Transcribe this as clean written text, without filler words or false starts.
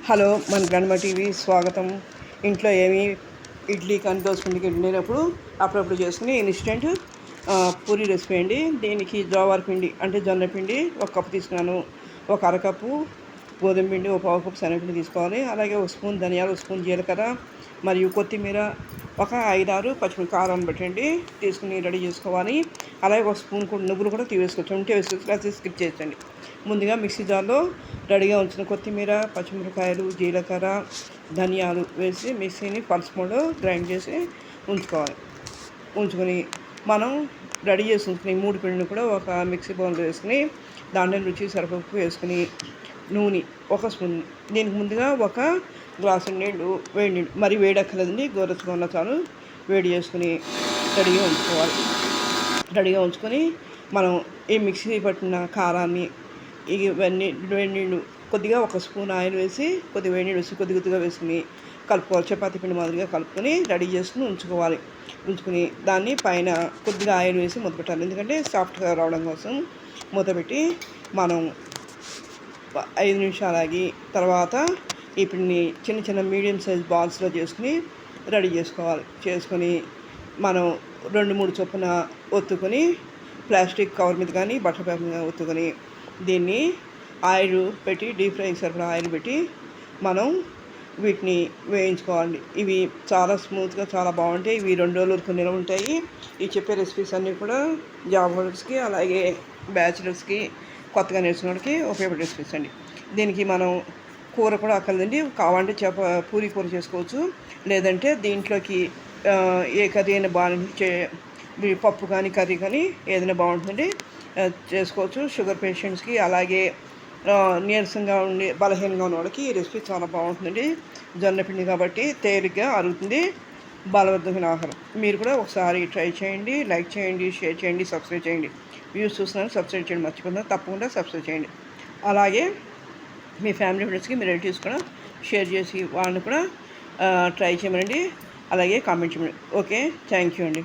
Hello, మన grandma TV స్వాగతం. ఇంట్లో ఏమి ఇడ్లీ కానీ దోశ పిండికి లేనప్పుడు అప్పుడప్పుడు చేసుకుని ఇన్స్టెంట్ పూరీ రెసిపీ అండి. దీనికి జోవార్ పిండి అంటే జొన్న పిండి 1 కప్పు తీసుకున్నాను. ఒక అరకప్పు గోధుమ పిండి, ఒక పావు కప్పు శనగపిండి తీసుకోవాలి. అలాగే 1 స్పూన్ ధనియాలు, 1 స్పూన్ జీలకర్ర మరియు కొత్తిమీర, ఒక 5-6 పచ్చిమిరపకాయలు కారం పెట్టండి తీసుకుని రెడీ చేసుకోవాలి. అలాగే 1 స్పూన్ నువ్వులు కూడా వేసుకోవచ్చు, ఉంటే వేసుకోవచ్చు, లేకపోతే స్కిప్ చేయండి. ముందుగా మిక్సీ జార్లో రెడీగా ఉంచిన కొత్తిమీర, పచ్చిమిరపకాయలు, జీలకర్ర, ధనియాలు వేసి మిక్సీని పల్స్ మోడ్లో గ్రైండ్ చేసి ఉంచుకొని మనం రెడీ చేసి ఉంచుకుని 3 పిండిని కూడా ఒక మిక్సీ బౌల్లో వేసుకుని దాంట్లో రుచి సరిపప్పు వేసుకుని నూనె 1 స్పూన్, దీనికి ముందుగా 1 గ్లాసు నీళ్ళు, వేడి నీళ్ళు, మరి వేడక్కర్లేదండి, గోరువెచ్చగా ఉన్న చాలు, వేడి చేసుకుని రెడీగా ఉంచుకొని మనం ఈ మిక్సీ పట్టిన కారాన్ని ఇవన్నీ వేడి నీళ్ళు, కొద్దిగా 1 స్పూన్ ఆయిల్ వేసి కొద్దిగా వేడి నీళ్ళు వేసి కొద్దిగా వేసుకుని కలుపుకోవాలి. చపాతీ పిండి మాదిరిగా కలుపుకొని రెడీ చేసుకుని ఉంచుకుని దాన్ని పైన కొద్దిగా ఆయిల్ వేసి మూత పెట్టాలి. ఎందుకంటే సాఫ్ట్గా రావడం కోసం మూత పెట్టి మనం 5 నిమిషాలు ఆగి తర్వాత ఈ పిండిని చిన్న మీడియం సైజ్ బాల్స్లో చేసుకుని రెడీ చేసుకొని మనం 2-3 చొప్పున ఒత్తుకొని ప్లాస్టిక్ కవర్ మీద కానీ బటర్ పేపర్ మీద ఒత్తుకొని దీన్ని ఆయిల్ పెట్టి డీప్ ఫ్రైకి సరిపడా ఆయిల్ పెట్టి మనం వీటిని వేయించుకోవాలి. ఇవి చాలా స్మూత్గా చాలా బాగుంటాయి. ఇవి 2 రోజుల వరకు నిల్వ ఉంటాయి. ఈ చెప్పే రెసిపీస్ అన్నీ కూడా జాబ్ హోల్డర్స్కి, అలాగే బ్యాచిలర్స్కి, కొత్తగా నేర్చుకున్నకి ఉపయోగపడే రెసిపీస్ అండి. దీనికి మనం కూర కూడా అక్కర్లేదండి, కావాలంటే పూరీ కూర చేసుకోవచ్చు, లేదంటే దీంట్లోకి ఏ కర్రీ అయినా పప్పు కానీ కర్రీ కానీ ఏదైనా బాగుంటుంది, చేసుకోవచ్చు. షుగర్ పేషెంట్స్కి, అలాగే నీరసంగా ఉండి బలహీనంగా ఉన్న వాళ్ళకి ఈ రెసిపీ చాలా బాగుంటుందండి. జొన్నపిండి కాబట్టి తేలిగ్గా అరుగుతుంది, బలవర్ధకమైన ఆహారం. మీరు కూడా ఒకసారి ట్రై చేయండి. లైక్ చేయండి, షేర్ చేయండి, సబ్స్క్రైబ్ చేయండి. వ్యూస్ చూస్తున్నాను, సబ్స్క్రైబ్ చేయండి మర్చిపోతున్నారు, తప్పకుండా సబ్స్క్రైబ్ చేయండి. అలాగే మీ ఫ్యామిలీ ఫ్రెండ్స్కి, మీ రిలేటివ్స్ కూడా షేర్ చేసి వాళ్ళని కూడా ట్రై చేయమనండి. అలాగే కామెంట్ చేయమని. ఓకే, థ్యాంక్ యూ అండి.